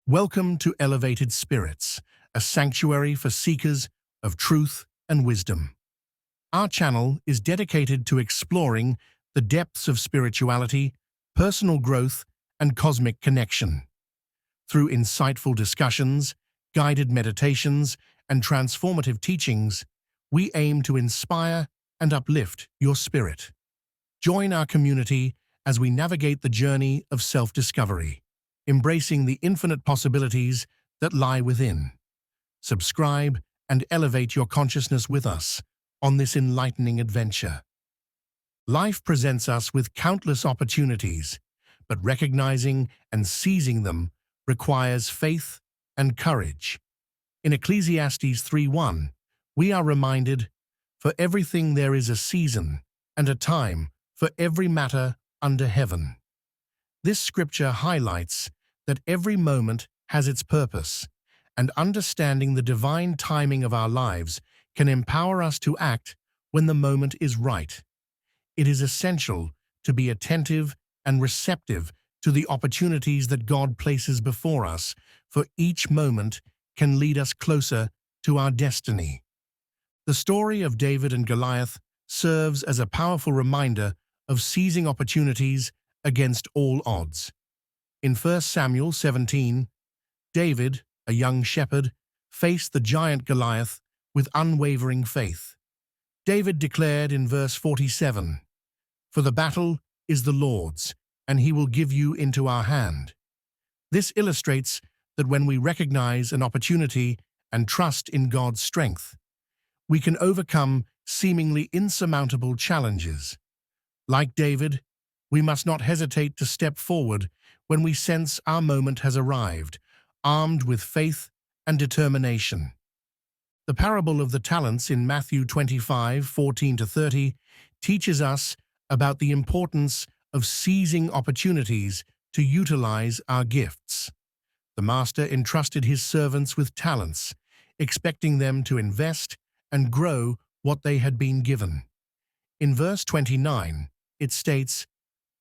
Welcome to Elevated Spirits, a sanctuary for seekers of truth and wisdom. Our channel is dedicated to exploring the depths of spirituality, personal growth, and cosmic connection. Through insightful discussions, guided meditations, and transformative teachings, we aim to inspire and uplift your spirit. Join our community as we navigate the journey of self-discovery, embracing the infinite possibilities that lie within. Subscribe and elevate your consciousness with us on this enlightening adventure. Life presents us with countless opportunities, but recognizing and seizing them requires faith and courage. In Ecclesiastes 3:1, we are reminded, "For everything there is a season and a time for every matter under heaven." This scripture highlights that every moment has its purpose, and understanding the divine timing of our lives can empower us to act when the moment is right. It is essential to be attentive and receptive to the opportunities that God places before us, for each moment can lead us closer to our destiny. The story of David and Goliath serves as a powerful reminder of seizing opportunities against all odds. In 1 Samuel 17, David, a young shepherd, faced the giant Goliath with unwavering faith. David declared in verse 47, "For the battle is the Lord's, and he will give you into our hand." This illustrates that when we recognize an opportunity and trust in God's strength, we can overcome seemingly insurmountable challenges. Like David, we must not hesitate to step forward when we sense our moment has arrived, armed with faith and determination. The parable of the talents in Matthew 25:14-30 teaches us about the importance of seizing opportunities to utilize our gifts. The master entrusted his servants with talents, expecting them to invest and grow what they had been given. In verse 29, it states,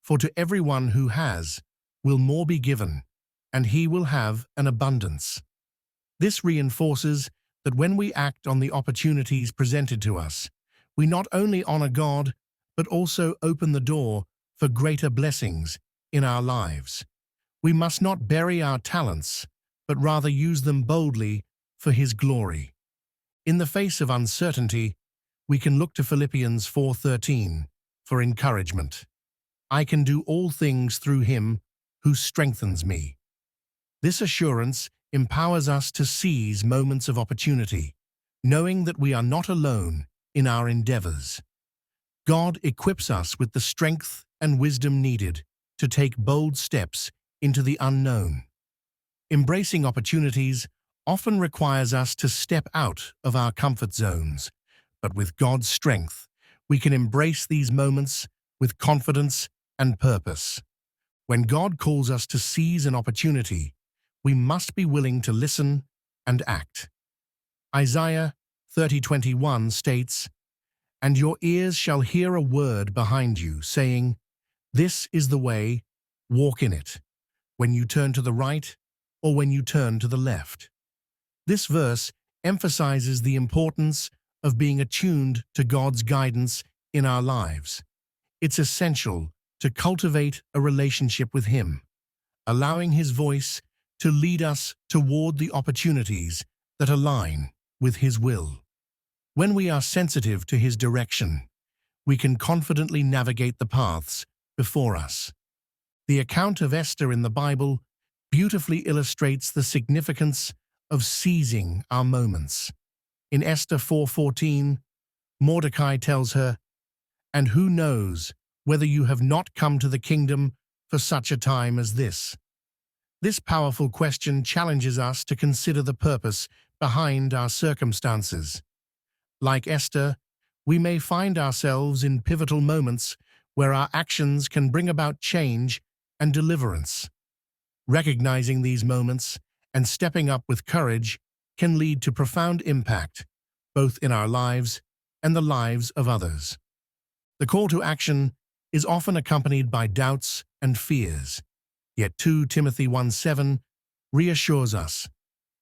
"For to everyone who has, will more be given, and he will have an abundance." This reinforces that when we act on the opportunities presented to us, we not only honor God, but also open the door for greater blessings in our lives. We must not bury our talents, but rather use them boldly for His glory. In the face of uncertainty, we can look to Philippians 4:13 for encouragement. "I can do all things through Him who strengthens me." This assurance empowers us to seize moments of opportunity, knowing that we are not alone in our endeavors. God equips us with the strength and wisdom needed to take bold steps into the unknown. Embracing opportunities often requires us to step out of our comfort zones, but with God's strength, we can embrace these moments with confidence and purpose. When God calls us to seize an opportunity, we must be willing to listen and act. Isaiah 30:21 states, "And your ears shall hear a word behind you, saying, 'This is the way, walk in it,' when you turn to the right or when you turn to the left." This verse emphasizes the importance of being attuned to God's guidance in our lives. It's essential to cultivate a relationship with Him, allowing His voice to lead us toward the opportunities that align with His will. When we are sensitive to His direction, we can confidently navigate the paths before us. The account of Esther in the Bible beautifully illustrates the significance of seizing our moments. In Esther 4:14, Mordecai tells her, "And who knows whether you have not come to the kingdom for such a time as this?" This powerful question challenges us to consider the purpose behind our circumstances. Like Esther, we may find ourselves in pivotal moments where our actions can bring about change and deliverance. Recognizing these moments and stepping up with courage can lead to profound impact, both in our lives and the lives of others. The call to action is often accompanied by doubts and fears, yet 2 Timothy 1:7 reassures us,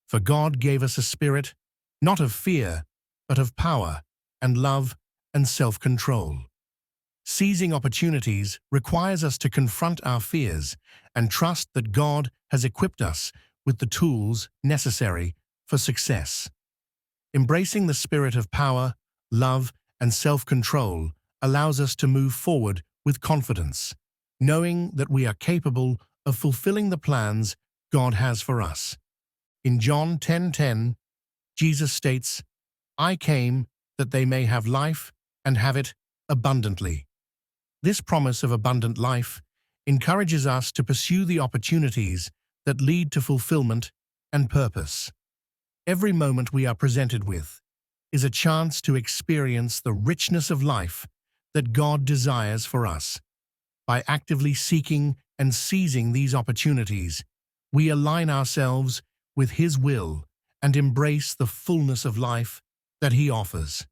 for God gave us a spirit, not of fear, but of power and love and self-control. Seizing opportunities requires us to confront our fears and trust that God has equipped us with the tools necessary for success. Embracing the spirit of power, love, and self-control allows us to move forward with confidence, knowing that we are capable of fulfilling the plans God has for us. In John 10:10, Jesus states, "I came that they may have life and have it abundantly." This promise of abundant life encourages us to pursue the opportunities that lead to fulfillment and purpose. Every moment we are presented with is a chance to experience the richness of life that God desires for us. By actively seeking and seizing these opportunities, we align ourselves with His will and embrace the fullness of life that He offers.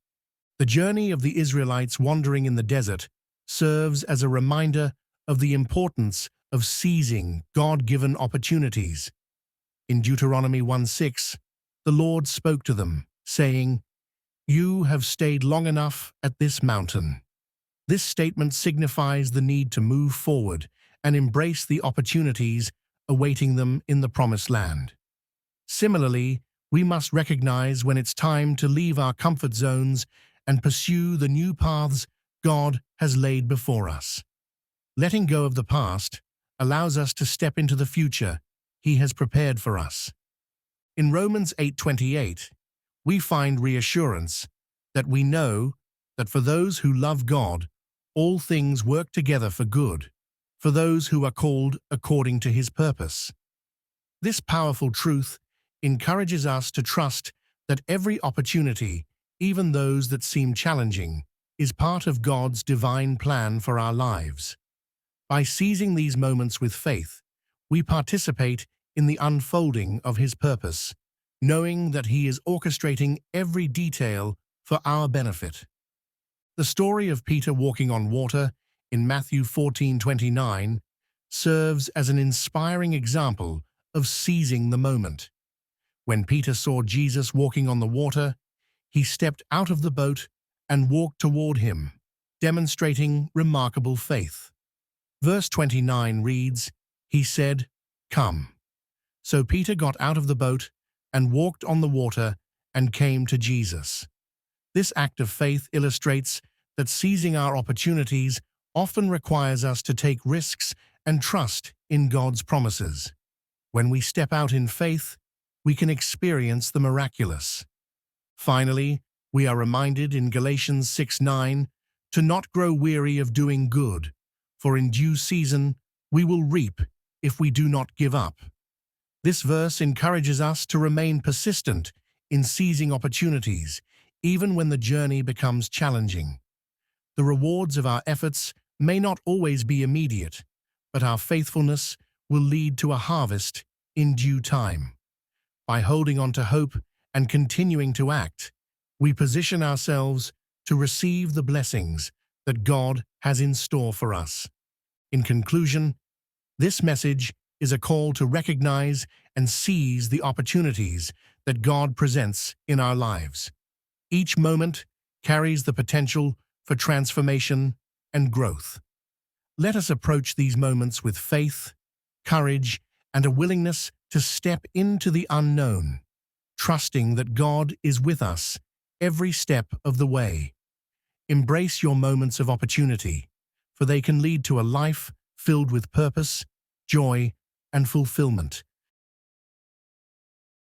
The journey of the Israelites wandering in the desert serves as a reminder of the importance of seizing God-given opportunities. In Deuteronomy 1:6, the Lord spoke to them, saying, "You have stayed long enough at this mountain." This statement signifies the need to move forward and embrace the opportunities awaiting them in the Promised Land. Similarly, we must recognize when it's time to leave our comfort zones and pursue the new paths God has laid before us. Letting go of the past allows us to step into the future He has prepared for us. In Romans 8:28, we find reassurance that we know that for those who love God, all things work together for good, for those who are called according to His purpose. This powerful truth encourages us to trust that every opportunity, even those that seem challenging, is part of God's divine plan for our lives. By seizing these moments with faith, we participate in the unfolding of His purpose, knowing that He is orchestrating every detail for our benefit. The story of Peter walking on water in Matthew 14:29 serves as an inspiring example of seizing the moment. When Peter saw Jesus walking on the water, he stepped out of the boat and walked toward Him, demonstrating remarkable faith. Verse 29 reads, "He said, 'Come.' So Peter got out of the boat and walked on the water and came to Jesus." This act of faith illustrates that seizing our opportunities often requires us to take risks and trust in God's promises. When we step out in faith, we can experience the miraculous. Finally, we are reminded in Galatians 6:9 to not grow weary of doing good, for in due season we will reap if we do not give up. This verse encourages us to remain persistent in seizing opportunities, even when the journey becomes challenging. The rewards of our efforts may not always be immediate, but our faithfulness will lead to a harvest in due time. By holding on to hope and continuing to act, we position ourselves to receive the blessings that God has in store for us. In conclusion, this message is a call to recognize and seize the opportunities that God presents in our lives. Each moment carries the potential for transformation and growth. Let us approach these moments with faith, courage, and a willingness to step into the unknown, trusting that God is with us every step of the way. Embrace your moments of opportunity, for they can lead to a life filled with purpose, joy, and fulfillment.